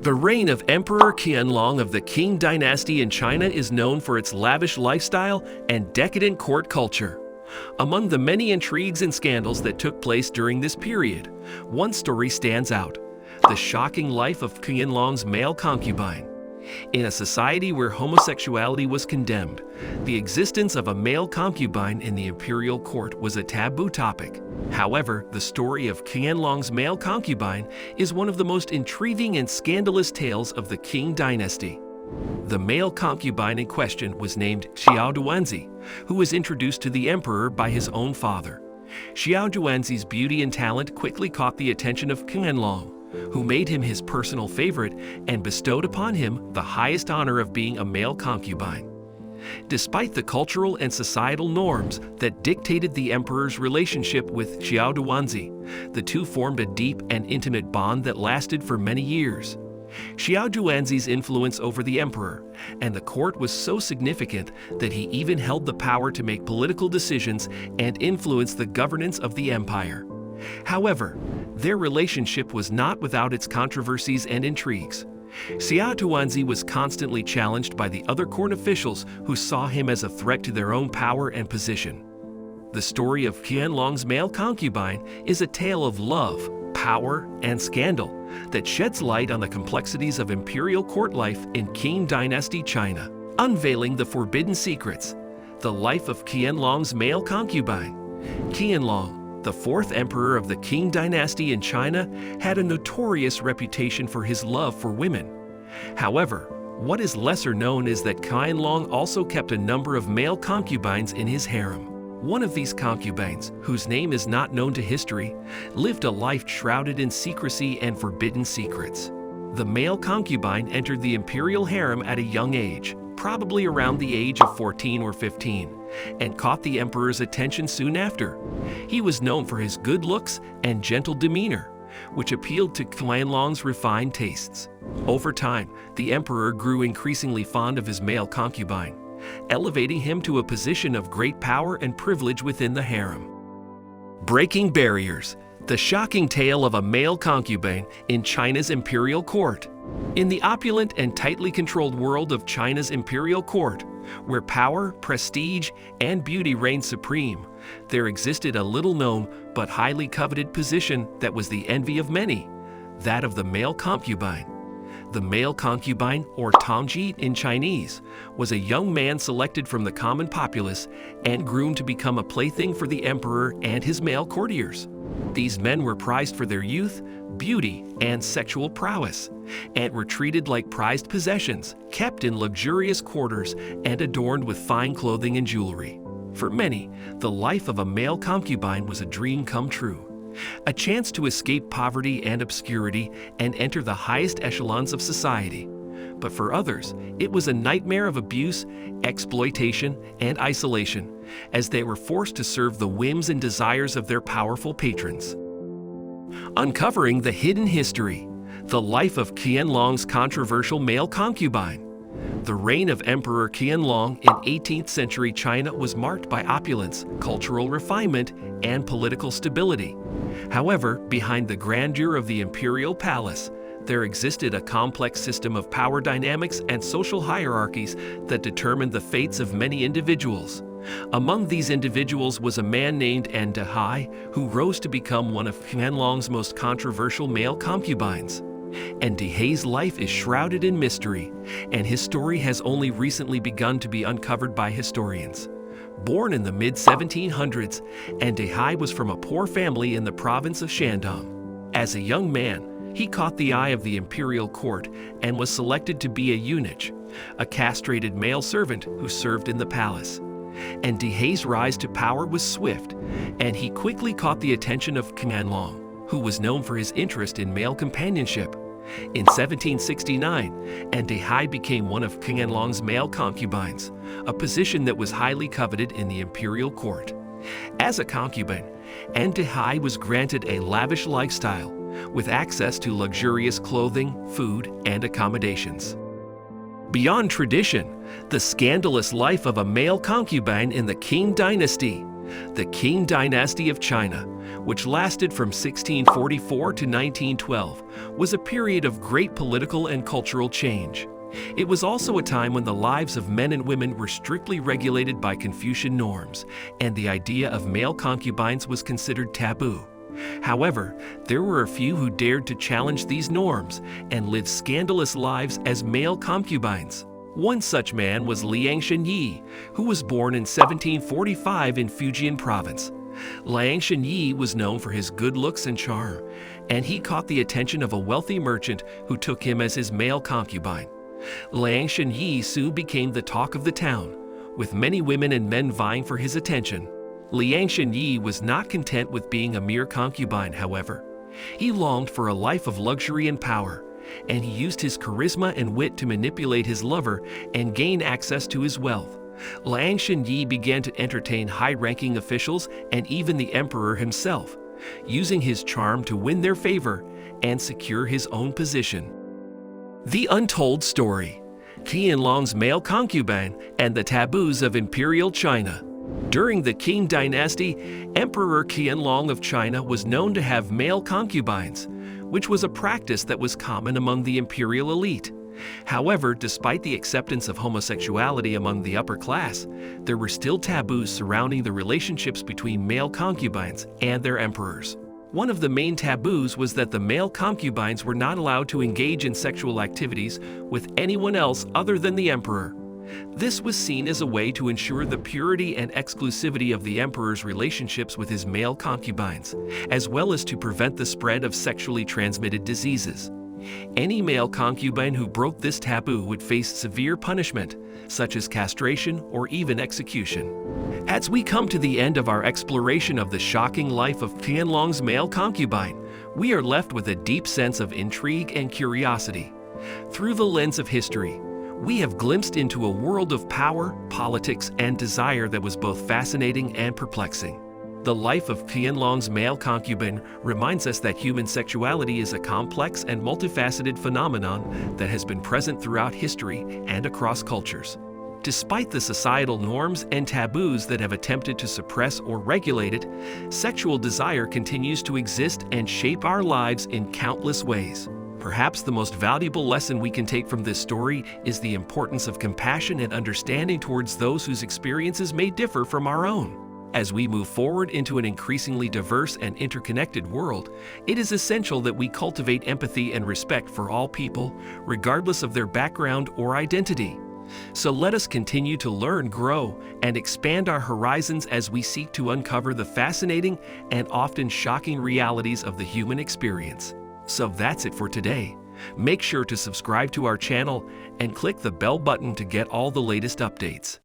The reign of Emperor Qianlong of the Qing dynasty in China is known for its lavish lifestyle and decadent court culture. Among the many intrigues and scandals that took place during this period, one story stands out: the shocking life of Qianlong's male concubine. In a society where homosexuality was condemned, the existence of a male concubine in the imperial court was a taboo topic. However, the story of Qianlong's male concubine is one of the most intriguing and scandalous tales of the Qing dynasty. The male concubine in question was named Xiao, who was introduced to the emperor by his own father. Xiao's beauty and talent quickly caught the attention of Qianlong, who made him his personal favorite and bestowed upon him the highest honor of being a male concubine. Despite the cultural and societal norms that dictated the emperor's relationship with Xiao, the two formed a deep and intimate bond that lasted for many years. Xiao's influence over the emperor and the court was so significant that he even held the power to make political decisions and influence the governance of the empire. However, their relationship was not without its controversies and intrigues. Xiao was constantly challenged by the other court officials who saw him as a threat to their own power and position. The story of Qianlong's male concubine is a tale of love, power, and scandal that sheds light on the complexities of imperial court life in Qing dynasty China, unveiling the forbidden secrets. The life of Qianlong's male concubine. Qianlong, the fourth emperor of the Qing dynasty in China, had a notorious reputation for his love for women. However, what is lesser known is that Qianlong also kept a number of male concubines in his harem. One of these concubines, whose name is not known to history, lived a life shrouded in secrecy and forbidden secrets. The male concubine entered the imperial harem at a young age, probably around the age of 14 or 15, and caught the emperor's attention soon after. He was known for his good looks and gentle demeanor, which appealed to Qianlong's refined tastes. Over time, the emperor grew increasingly fond of his male concubine, elevating him to a position of great power and privilege within the harem. Breaking barriers: the shocking tale of a male concubine in China's imperial court. In the opulent and tightly controlled world of China's imperial court, where power, prestige, and beauty reigned supreme, there existed a little-known but highly coveted position that was the envy of many: that of the male concubine. The male concubine, or tongji in Chinese, was a young man selected from the common populace and groomed to become a plaything for the emperor and his male courtiers. These men were prized for their youth, beauty, and sexual prowess, and were treated like prized possessions, kept in luxurious quarters and adorned with fine clothing and jewelry. For many, the life of a male concubine was a dream come true, a chance to escape poverty and obscurity and enter the highest echelons of society. But for others, it was a nightmare of abuse, exploitation, and isolation, as they were forced to serve the whims and desires of their powerful patrons. Uncovering the hidden history: the life of Qianlong's controversial male concubine. The reign of Emperor Qianlong in 18th century China was marked by opulence, cultural refinement, and political stability. However, behind the grandeur of the imperial palace, there existed a complex system of power dynamics and social hierarchies that determined the fates of many individuals. Among these individuals was a man named Dehai, who rose to become one of Qianlong's most controversial male concubines. Dehai's life is shrouded in mystery, and his story has only recently begun to be uncovered by historians. Born in the mid-1700s, Dehai was from a poor family in the province of Shandong. As a young man, he caught the eye of the imperial court and was selected to be a eunuch, a castrated male servant who served in the palace. Dehai's rise to power was swift, and he quickly caught the attention of Qianlong, who was known for his interest in male companionship. In 1769, Dehai became one of Qianlong's male concubines, a position that was highly coveted in the imperial court. As a concubine, Dehai was granted a lavish lifestyle, with access to luxurious clothing, food, and accommodations. Beyond tradition, the scandalous life of a male concubine in the Qing dynasty. The Qing dynasty of China, which lasted from 1644 to 1912, was a period of great political and cultural change. It was also a time when the lives of men and women were strictly regulated by Confucian norms, and the idea of male concubines was considered taboo. However, there were a few who dared to challenge these norms and live scandalous lives as male concubines. One such man was Liang Shenyi, who was born in 1745 in Fujian province. Liang Shenyi was known for his good looks and charm, and he caught the attention of a wealthy merchant who took him as his male concubine. Liang Shenyi soon became the talk of the town, with many women and men vying for his attention. Liang Shenyi was not content with being a mere concubine, however. He longed for a life of luxury and power, and he used his charisma and wit to manipulate his lover and gain access to his wealth. Liang Shenyi began to entertain high-ranking officials and even the emperor himself, using his charm to win their favor and secure his own position. The Untold Story: Qianlong's Male Concubine and the Taboos of Imperial China. During the Qing dynasty, Emperor Qianlong of China was known to have male concubines, which was a practice that was common among the imperial elite. However, despite the acceptance of homosexuality among the upper class, there were still taboos surrounding the relationships between male concubines and their emperors. One of the main taboos was that the male concubines were not allowed to engage in sexual activities with anyone else other than the emperor. This was seen as a way to ensure the purity and exclusivity of the emperor's relationships with his male concubines, as well as to prevent the spread of sexually transmitted diseases. Any male concubine who broke this taboo would face severe punishment, such as castration or even execution. As we come to the end of our exploration of the shocking life of Qianlong's male concubine, we are left with a deep sense of intrigue and curiosity. Through the lens of history, we have glimpsed into a world of power, politics, and desire that was both fascinating and perplexing. The life of Qianlong's male concubine reminds us that human sexuality is a complex and multifaceted phenomenon that has been present throughout history and across cultures. Despite the societal norms and taboos that have attempted to suppress or regulate it, sexual desire continues to exist and shape our lives in countless ways. Perhaps the most valuable lesson we can take from this story is the importance of compassion and understanding towards those whose experiences may differ from our own. As we move forward into an increasingly diverse and interconnected world, it is essential that we cultivate empathy and respect for all people, regardless of their background or identity. So let us continue to learn, grow, and expand our horizons as we seek to uncover the fascinating and often shocking realities of the human experience. So that's it for today. Make sure to subscribe to our channel and click the bell button to get all the latest updates.